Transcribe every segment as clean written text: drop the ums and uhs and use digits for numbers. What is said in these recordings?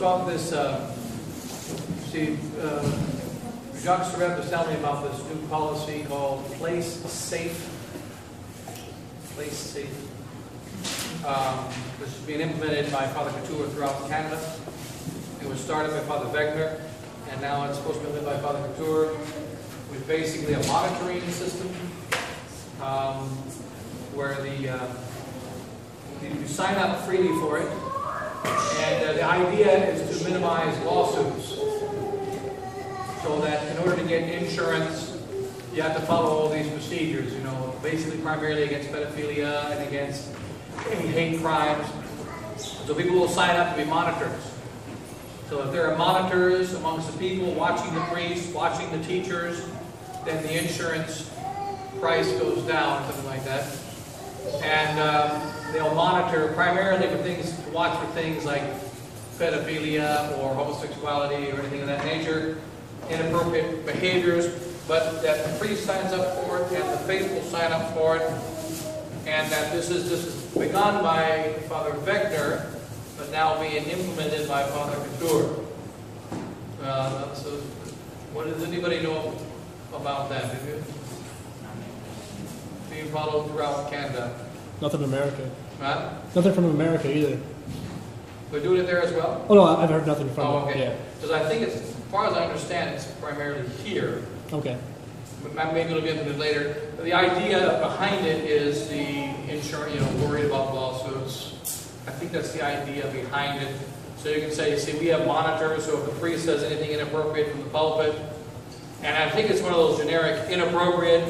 about this, Jacques Sorrette was telling me about this new policy called Place Safe. Place Safe. Which is being implemented by Father Couture throughout Canada. It was started by Father Wegner, and now it's supposed to be implemented by Father Couture, with basically a monitoring system where you sign up freely for it, and the idea is to minimize lawsuits. So that in order to get insurance, you have to follow all these procedures, you know, basically primarily against pedophilia and against any hate crimes. So people will sign up to be monitors. So if there are monitors amongst the people watching the priests, watching the teachers, then the insurance price goes down, something like that. And they'll monitor primarily for things, to watch for things like pedophilia or homosexuality or anything of that nature, inappropriate behaviors, but that the priest signs up for it and the faithful sign up for it, and that this is begun by Father Wegner, but now being implemented by Father Couture. So, what does anybody know about that? Did you? Being followed throughout Canada. Nothing from America. Huh? Nothing from America either. We're doing it there as well? Oh no, I've heard nothing from. Oh, okay. Yeah. Because I think it's, as far as I understand, it's primarily here. Okay. Maybe it'll be implemented later. But the idea behind it is the insurance, you know, worried about lawsuits. I think that's the idea behind it. So you can say, you see, we have monitors, so if the priest says anything inappropriate from the pulpit, and I think it's one of those generic inappropriate,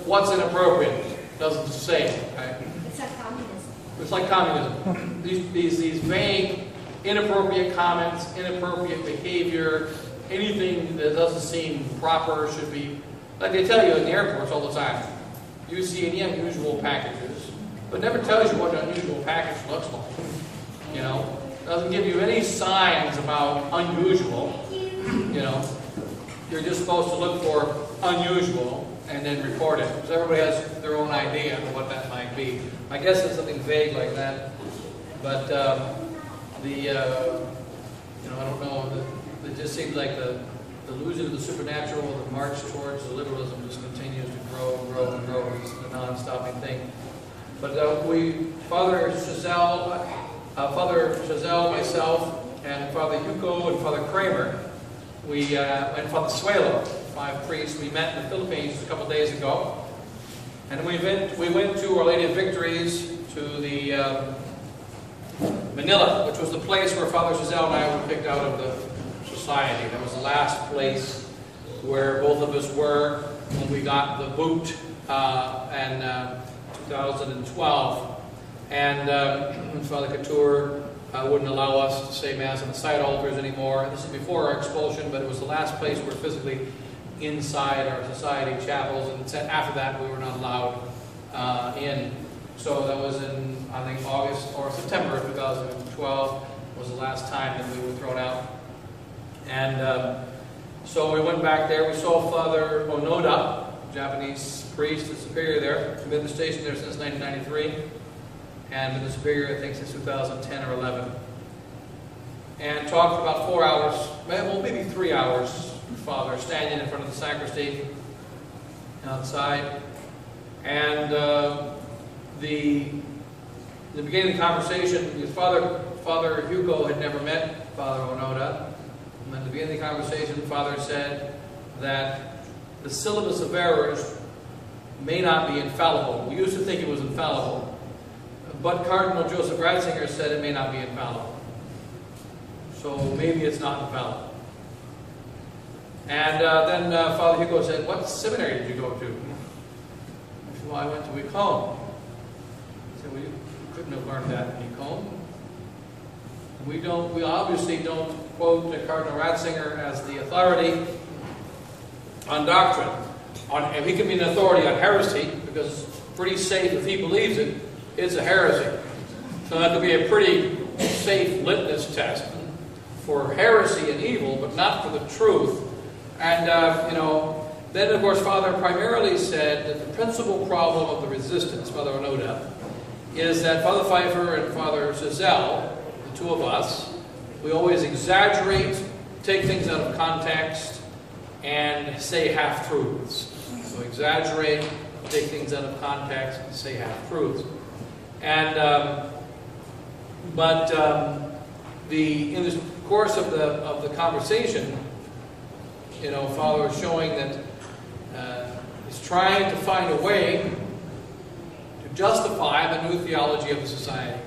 what's inappropriate? Doesn't say, right? It's like communism. It's like communism. These vague, inappropriate comments, inappropriate behavior, anything that doesn't seem proper should be, like they tell you in the airports all the time. You see any unusual packages, but never tells you what an unusual package looks like. You know, doesn't give you any signs about unusual. You know, you're just supposed to look for unusual and then report it, because everybody has their own idea of what that might be. I guess it's something vague like that, but you know, I don't know. It just seems like the illusion of the supernatural, the march towards the liberalism just continues to grow and grow and grow. It's a non-stopping thing. But Father Chazelle, myself, and Father Hugo and Father Kramer, and Father Suelo, 5 priests, we met in the Philippines a couple days ago. And we went to Our Lady of Victories to the Manila, which was the place where Father Chazelle and I were picked out of the society. That was the last place where both of us were when we got the boot in 2012. And Father Couture wouldn't allow us to say Mass on the side altars anymore. This is before our expulsion, but it was the last place we were physically inside our society chapels, and after that we were not allowed in. So that was in, I think, August or September of 2012 was the last time that we were thrown out. And so we went back there. We saw Father Onoda, Japanese priest and superior there. He's been the station there since 1993, and been the superior, I think, since 2010 or 11. And talked for about 4 hours, well, maybe 3 hours, Father, standing in front of the sacristy outside. And the beginning of the conversation, Father Hugo had never met Father Onoda. And at the beginning of the conversation, Father said that the syllabus of errors may not be infallible. We used to think it was infallible, but Cardinal Joseph Ratzinger said it may not be infallible. So maybe it's not infallible. And then Father Hugo said, "What seminary did you go to?" I said, "Well, I went to Wicombe." He said, "Well, you couldn't have learned that in Wicombe. We obviously don't quote Cardinal Ratzinger as the authority on doctrine. And he can be an authority on heresy, because it's pretty safe if he believes it, it's a heresy. So that could be a pretty safe litmus test for heresy and evil, but not for the truth. And, you know, then of course Father primarily said that the principal problem of the resistance, Father Onoda, is that Father Pfeiffer and Father Chazelle, the two of us, we always exaggerate, take things out of context, and say half-truths. So exaggerate, take things out of context, and say half-truths. And in the course of the conversation, Father was showing that he's trying to find a way to justify the new theology of the society.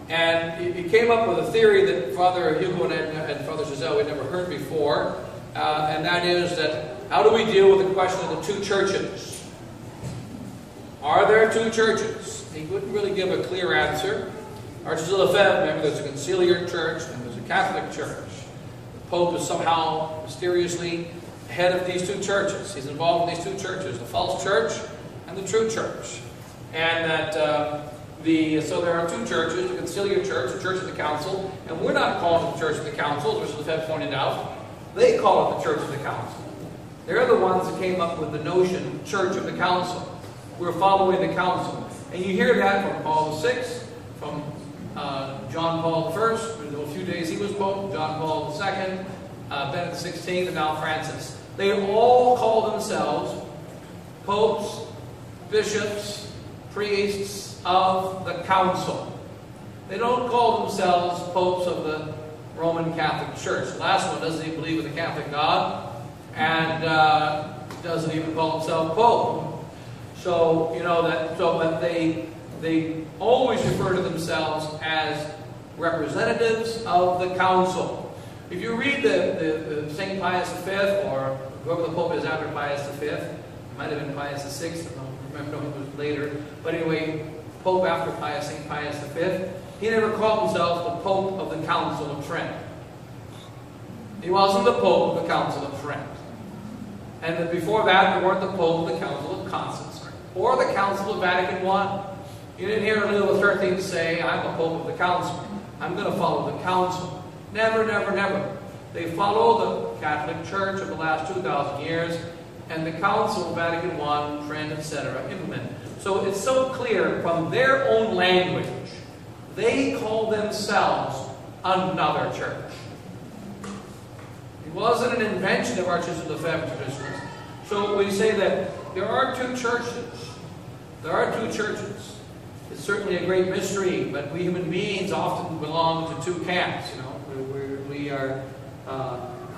And he came up with a theory that Father Hugo and Father Giselle had never heard before, and that is that how do we deal with the question of the two churches? Are there two churches? He wouldn't really give a clear answer. Archdiocese of Lefebvre, remember, there's a conciliar church and there's a Catholic church. The Pope is somehow mysteriously head of these two churches. He's involved in these two churches, the false church and the true church. And that so there are two churches, the conciliar church, the Church of the Council, and we're not calling it the Church of the Council, as Lefebvre pointed out. They call it the Church of the Council. They're the ones that came up with the notion, Church of the Council. We're following the Council. And you hear that from Paul VI, from John Paul I, a few days he was Pope, John Paul II, Benedict XVI, and now Francis. They all call themselves popes, bishops, priests of the Council. They don't call themselves popes of the Roman Catholic Church. The last one doesn't even believe in the Catholic God, and doesn't even call himself Pope. So, but they always refer to themselves as representatives of the Council. If you read the St. Pius V, or whoever the Pope is after Pius V, it might have been Pius VI, I don't remember who was later, but anyway, Pope after Pius, St. Pius V, he never called himself the Pope of the Council of Trent. He wasn't the Pope of the Council of Trent. And before that, there weren't the Pope of the Council of Constance, or the Council of Vatican I. You didn't hear Leo XIII say, I'm a Pope of the Council. I'm going to follow the Council. Never, never, never. They follow the Catholic Church of the last 2,000 years, and the Council of Vatican I, Trent, etc. implemented. So it's so clear from their own language, they call themselves another church. It wasn't an invention of Archdiocese of Lefebvre traditions. So we say that there are two churches. There are two churches. It's certainly a great mystery, but we human beings often belong to two camps. We are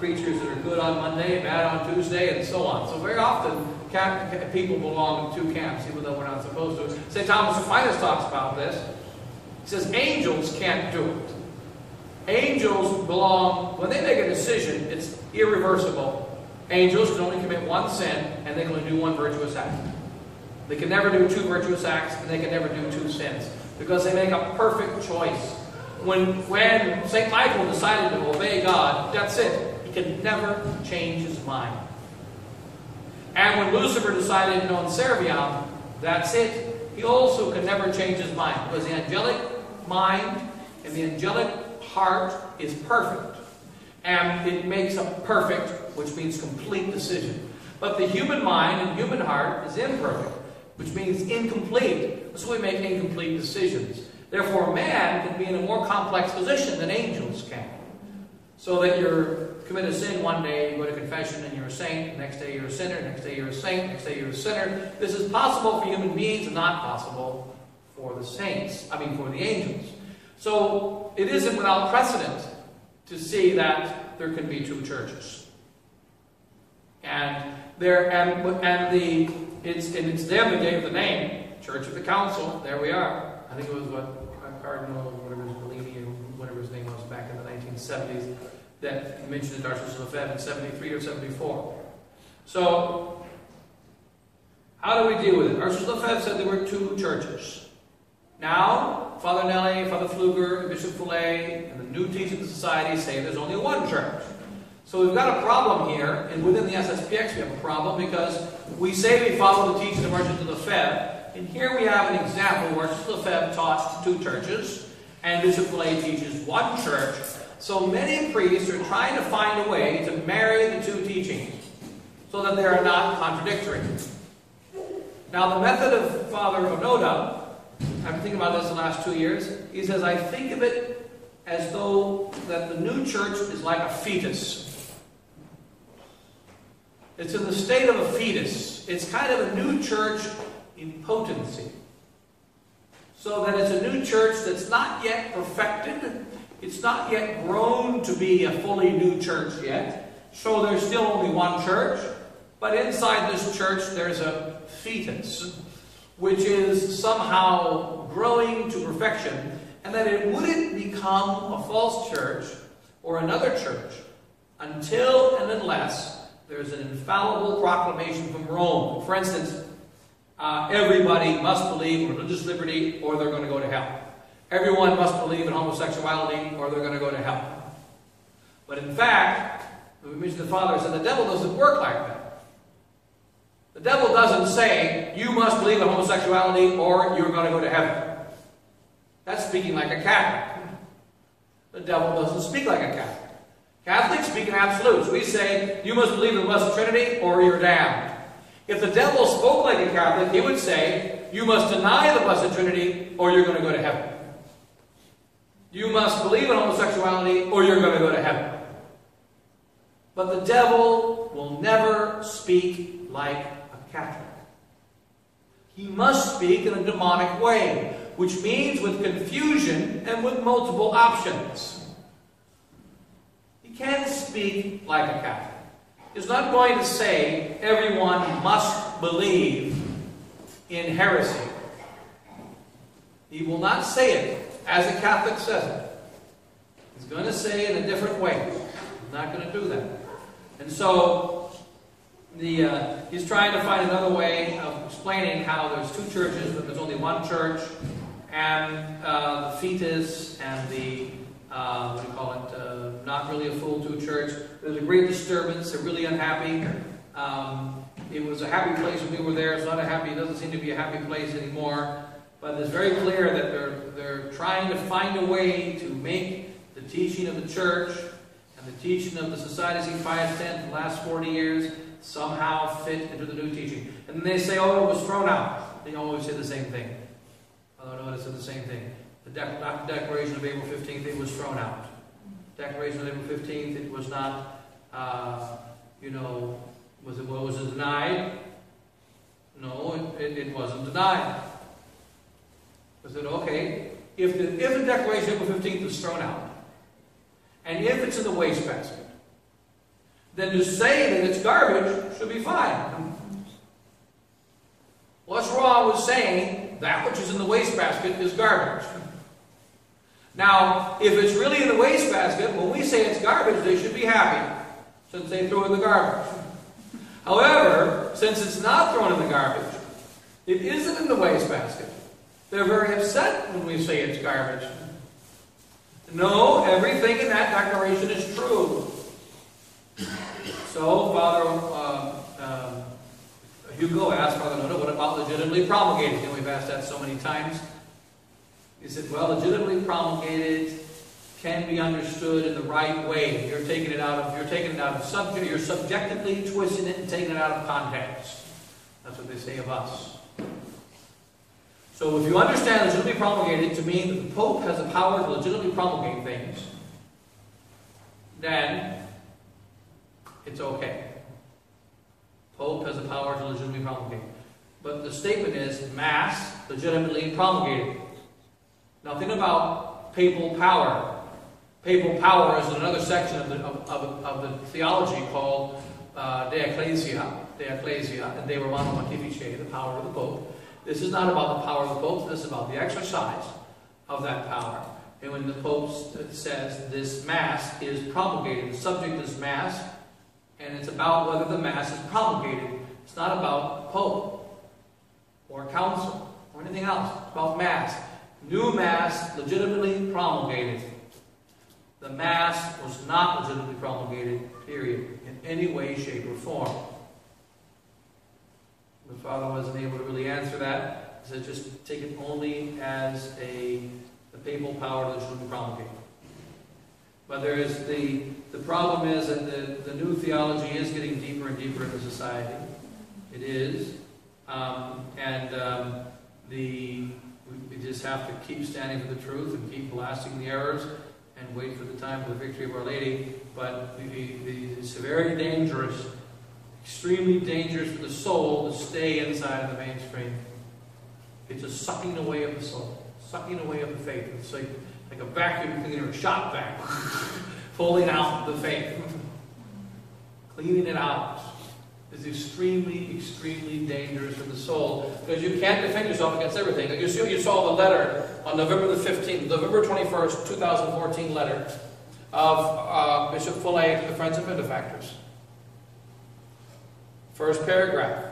creatures that are good on Monday, bad on Tuesday, and so on. So very often, people belong to two camps, even though we're not supposed to. St. Thomas Aquinas talks about this. He says angels can't do it. Angels belong, when they make a decision, it's irreversible. Angels can only commit one sin, and they can only do one virtuous act. They can never do two virtuous acts, and they can never do two sins, because they make a perfect choice. When St. Michael decided to obey God, that's it. He can never change his mind. And when Lucifer decided non serviam, that's it. He also can never change his mind, because the angelic mind and the angelic heart is perfect. And it makes a perfect, which means complete decision. But the human mind and human heart is imperfect, which means incomplete. So we make incomplete decisions. Therefore, man can be in a more complex position than angels can. So that you commit a sin one day, you go to confession and you're a saint, next day you're a sinner, next day you're a saint, next day you're a sinner. This is possible for human beings and not possible for the saints, for the angels. So it isn't without precedent to see that there can be two churches. It's them that gave the name, Church of the Council. There we are. I think it was Cardinal, Bellini, or whatever his name was back in the 1970s, that mentioned the Archdiocese of Lefebvre in 73 or 74. So, how do we deal with it? Archdiocese of Lefebvre said there were two churches. Now, Father Nelly, Father Pfluger, and Bishop Foulet, and the new teaching of the society say there's only one church. So we've got a problem here, and within the SSPX we have a problem, because we say we follow the teaching of Archdiocese of Lefebvre, and here we have an example where Archdiocese of Lefebvre taught two churches, and Bishop Foulet teaches one church. So many priests are trying to find a way to marry the two teachings, so that they are not contradictory. Now the method of Father Onoda, I've been thinking about this the last 2 years, he says, I think of it as though that the new church is like a fetus. It's in the state of a fetus. It's kind of a new church in potency. So that it's a new church that's not yet perfected. It's not yet grown to be a fully new church yet. So there's still only one church. But inside this church there's a fetus, which is somehow growing to perfection, and that it wouldn't become a false church or another church until and unless there's an infallible proclamation from Rome. For instance, everybody must believe in religious liberty or they're going to go to hell. Everyone must believe in homosexuality or they're going to go to hell. But in fact, we mentioned the Father said the devil doesn't work like that. The devil doesn't say, you must believe in homosexuality or you're going to go to heaven. That's speaking like a Catholic. The devil doesn't speak like a Catholic. Catholics speak in absolutes. We say, you must believe in the Blessed Trinity or you're damned. If the devil spoke like a Catholic, he would say, you must deny the Blessed Trinity or you're going to go to heaven. You must believe in homosexuality or you're going to go to heaven. But the devil will never speak like a Catholic. He must speak in a demonic way, which means with confusion and with multiple options. He can't speak like a Catholic. He's not going to say everyone must believe in heresy. He will not say it as a Catholic says it. He's going to say it in a different way. He's not going to do that. And so he's trying to find another way of explaining how there's two churches, but there's only one church, and the fetus and the not really a full two church. There's a great disturbance. They're really unhappy. It was a happy place when we were there. It's not a happy. It doesn't seem to be a happy place anymore. But it's very clear that they're trying to find a way to make the teaching of the church and the teaching of the Society of St. Pius X in the last 40 years somehow fit into the new teaching. And then they say, oh, it was thrown out. They always say the same thing. Although notice it's the same thing. The Declaration of April 15th, it was thrown out. Declaration of April 15th, it was not, was it denied? No, it wasn't denied. I said, okay, if the Declaration of April 15th is thrown out, and if it's in the wastebasket, then to say that it's garbage should be fine. What's wrong with saying that which is in the wastebasket is garbage? Now, if it's really in the wastebasket, when we say it's garbage, they should be happy, since they threw in the garbage. However, since it's not thrown in the garbage, it isn't in the wastebasket. They're very upset when we say it's garbage. No, everything in that declaration is true. So, Father Hugo asked Father Noda, what about legitimately promulgated? And we've asked that so many times. He said, well, legitimately promulgated can be understood in the right way. You're taking it out of subject, you're subjectively twisting it and taking it out of context. That's what they say of us. So if you understand legitimately promulgated to mean that the Pope has the power to legitimately promulgate things, then it's okay. Pope has the power to legitimately promulgate. But the statement is Mass legitimately promulgated. Nothing about papal power. Papal power is another section of the theology called De Ecclesia, and De Romano Pontifice, the power of the Pope. This is not about the power of the Pope, this is about the exercise of that power. And when the Pope says this Mass is promulgated, the subject is Mass, and it's about whether the Mass is promulgated. It's not about Pope or Council or anything else. It's about Mass. New Mass legitimately promulgated. The Mass was not legitimately promulgated, period, in any way, shape, or form. The Father wasn't able to really answer that. He said just take it only as the papal power legitimately promulgated. But there is the problem is that the new theology is getting deeper and deeper into society. It is. We just have to keep standing for the truth and keep blasting the errors and wait for the time of the victory of Our Lady, but it's very dangerous, extremely dangerous for the soul to stay inside of the mainstream. It's a sucking away of the soul, sucking away of the faith. It's like a vacuum cleaner, a shop vac, pulling out the faith, cleaning it out. Is extremely, extremely dangerous for the soul, because you can't defend yourself against everything. Like you saw the letter on November the 15th, November 21st, 2014 letter of Bishop Fuller to the Friends and Benefactors. First paragraph.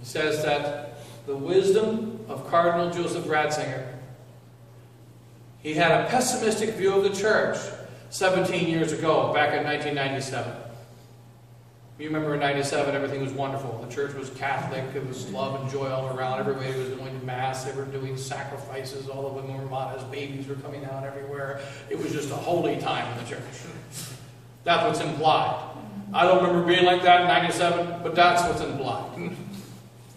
He says that the wisdom of Cardinal Joseph Ratzinger, he had a pessimistic view of the church 17 years ago, back in 1997. You remember in 97, everything was wonderful. The church was Catholic. It was love and joy all around. Everybody was going to Mass. They were doing sacrifices. All the women were modest. Babies were coming out everywhere. It was just a holy time in the church. That's what's implied. I don't remember being like that in 97, but that's what's implied. In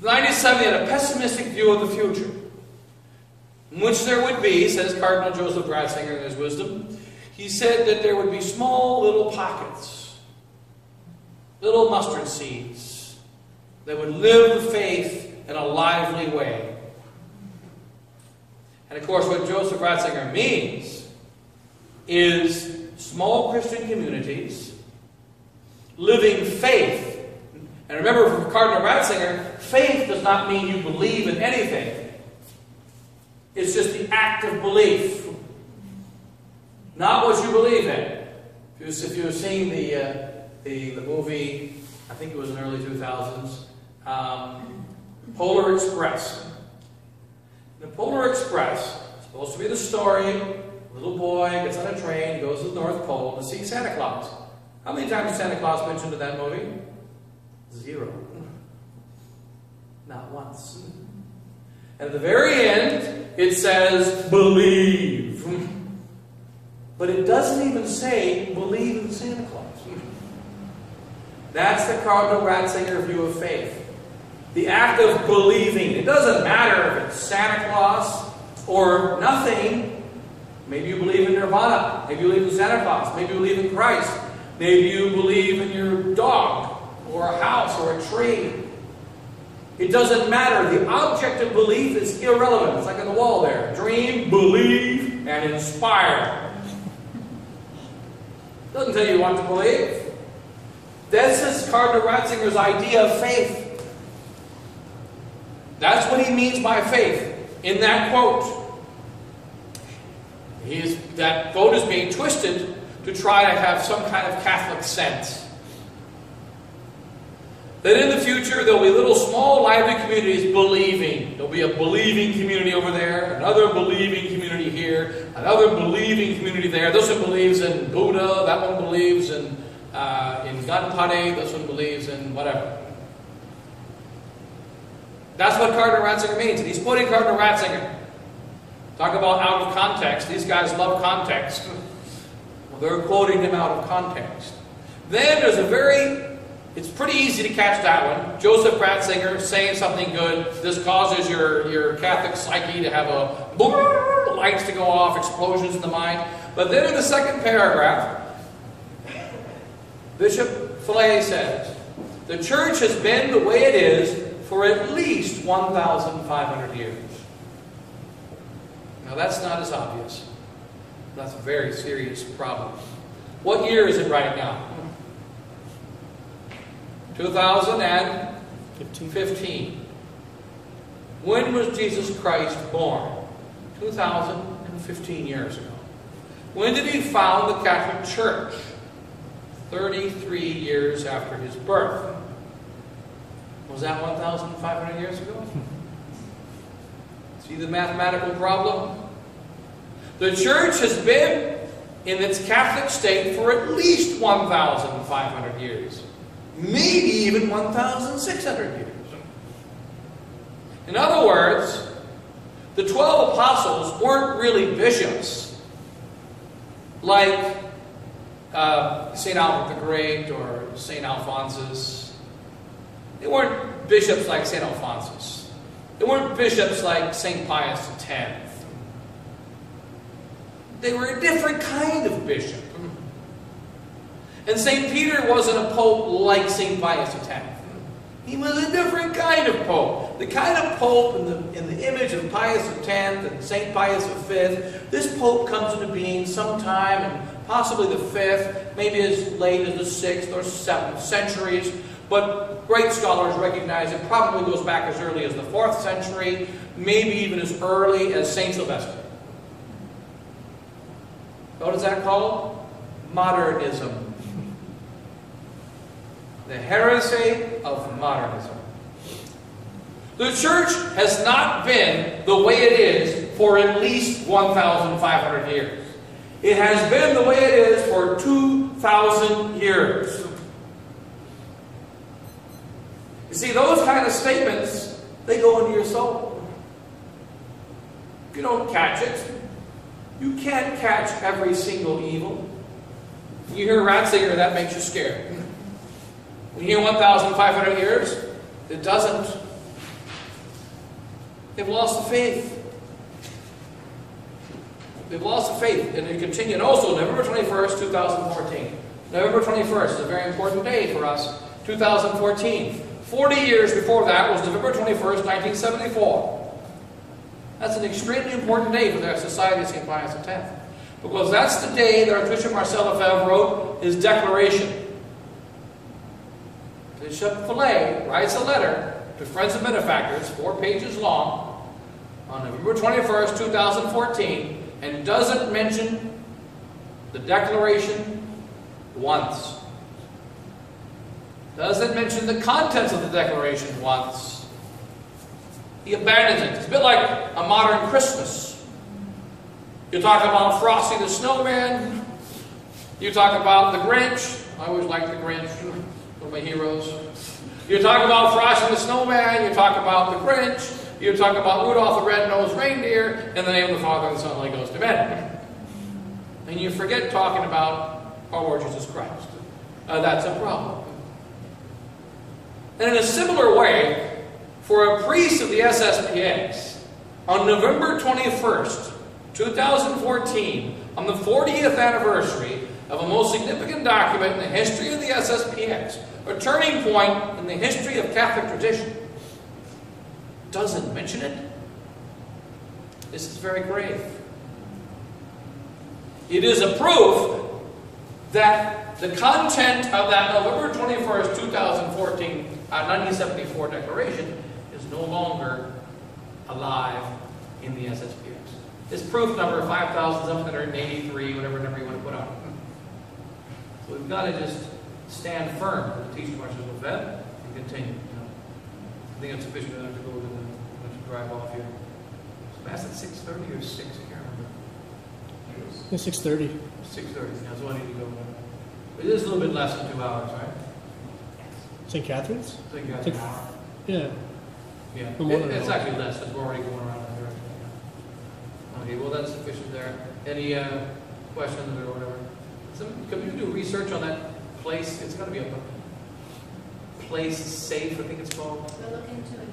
97, he had a pessimistic view of the future, in which there would be, says Cardinal Joseph Ratzinger in his wisdom, he said that there would be small little pockets, little mustard seeds that would live the faith in a lively way. And of course, what Joseph Ratzinger means is small Christian communities living faith. And remember, from Cardinal Ratzinger, faith does not mean you believe in anything. It's just the act of belief, not what you believe in. If you've seen the movie, I think it was in the early 2000s, Polar Express. The Polar Express is supposed to be the story, a little boy gets on a train, goes to the North Pole to see Santa Claus. How many times is Santa Claus mentioned in that movie? 0. Not once. And at the very end, it says, believe. But it doesn't even say, believe in Santa Claus. That's the Cardinal Ratzinger view of faith. The act of believing. It doesn't matter if it's Santa Claus or nothing. Maybe you believe in Nirvana. Maybe you believe in Santa Claus. Maybe you believe in Christ. Maybe you believe in your dog or a house or a tree. It doesn't matter. The object of belief is irrelevant. It's like on the wall there. Dream, believe, and inspire. Doesn't tell you what to believe. This is Cardinal Ratzinger's idea of faith. That's what he means by faith in that quote. That quote is being twisted to try to have some kind of Catholic sense. That in the future there will be little small lively communities believing. There will be a believing community over there, another believing community here, another believing community there. This one believes in Buddha, that one believes in Ganpade, this one believes in whatever. That's what Cardinal Ratzinger means. And he's quoting Cardinal Ratzinger. Talk about out of context. These guys love context. Well, they're quoting him out of context. Then there's it's pretty easy to catch that one. Joseph Ratzinger saying something good. This causes your Catholic psyche to have lights to go off, explosions in the mind. But then in the second paragraph, Bishop Fuller says, the church has been the way it is for at least 1,500 years. Now that's not as obvious. That's a very serious problem. What year is it right now? 2015. When was Jesus Christ born? 2015 years ago. When did he found the Catholic Church? 33 years after his birth. Was that 1,500 years ago? See the mathematical problem? The church has been in its Catholic state for at least 1,500 years. Maybe even 1,600 years. In other words, the 12 apostles weren't really bishops like St. Albert the Great or St. Alphonsus. They weren't bishops like St. Alphonsus. They weren't bishops like St. Pius X. They were a different kind of bishop. And St. Peter wasn't a pope like St. Pius X. He was a different kind of pope. The kind of pope in the image of Pius X and St. Pius V. This pope comes into being sometime in possibly the 5th, maybe as late as the 6th or 7th centuries. But great scholars recognize it probably goes back as early as the 4th century, maybe even as early as St. Sylvester. What is that called? Modernism. The heresy of modernism. The church has not been the way it is for at least 1,500 years. It has been the way it is for 2,000 years. You see, those kind of statements, they go into your soul. If you don't catch it, you can't catch every single evil. You hear Ratzinger, that makes you scared. When you hear 1,500 years, it doesn't. They've lost the faith. They've lost the faith. And they continue. And also, November 21st, 2014. November 21st is a very important day for us. 2014. 40 years before that was November 21st, 1974. That's an extremely important day for the Society of St. Pius X. Because that's the day that Archbishop Marcel Lefebvre wrote his declaration. Bishop Fillet writes a letter to friends and benefactors, 4 pages long, on November 21st, 2014, and doesn't mention the declaration once. Doesn't mention the contents of the declaration once. He abandons it. It's a bit like a modern Christmas. You talk about Frosty the Snowman. You talk about the Grinch. I always liked the Grinch. One of my heroes. You talk about Frosty the Snowman. You talk about the Grinch. You talk about Rudolph the Red-Nosed Reindeer. In the name of the Father, and the Son, and the Holy Ghost. Amen. And you forget talking about our Lord Jesus Christ. That's a problem. And in a similar way, for a priest of the SSPX, on November 21st, 2014, on the 40th anniversary of a most significant document in the history of the SSPX, a turning point in the history of Catholic tradition, doesn't mention it. This is very grave. It is a proof that the content of that November 21st, 2014, 1974 declaration is no longer alive in the SSPX. It's proof number 5,783, whatever number you want to put on it. So we've got to just stand firm with the teaching of Archbishop Lefebvre and continue. I think it's sufficient enough to go to the drive off here. So Mass at 6:30 or 6? I can't remember. Yeah, 6:30. 6:30. That's what I need to go. It is a little bit less than 2 hours, right? St. Catherine's? St. Catherine's. Yeah. Yeah. More than It's an hour. actually less because we're already going around that direction. Okay, well that's sufficient there. Any questions or whatever? Could you do research on that place? It's got to be a place safe, I think it's called. We'll look into it.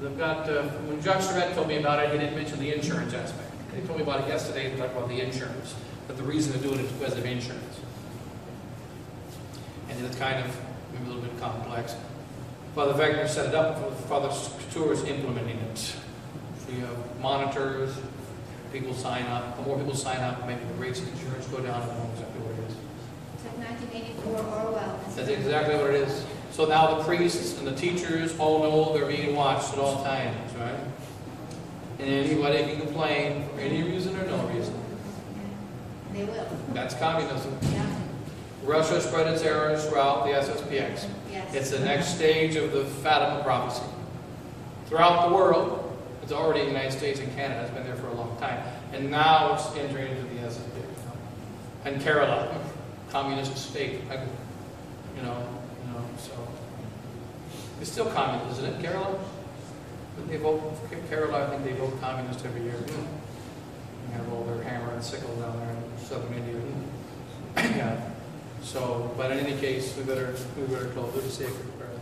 They've got, when Jacques Surette told me about it, he didn't mention the insurance aspect. He told me about it yesterday, he talked about the insurance. But the reason to do it is because of insurance. And it's kind of maybe a little bit complex. Father Wagner set it up, and Father Couture is implementing it. So you have monitors, people sign up. The more people sign up, maybe the rates of insurance go down, and know exactly what it is. It's like 1984 Orwell. That's exactly what it is. So now the priests and the teachers all know they're being watched at all times, right? And anybody can complain for any reason or no reason. They will. That's communism. Yeah. Russia spread its errors throughout the SSPX. Yes. It's the next stage of the Fatima prophecy. Throughout the world, it's already in the United States and Canada. It's been there for a long time. And now it's entering into the SSPX. And Kerala, communist state. So it's still communist, isn't it, Kerala? They vote Kerala. I think they vote communist every year. They have all their hammer and sickle down there in southern India. Yeah. So, but in any case, we better close. We'll just say a quick prayer.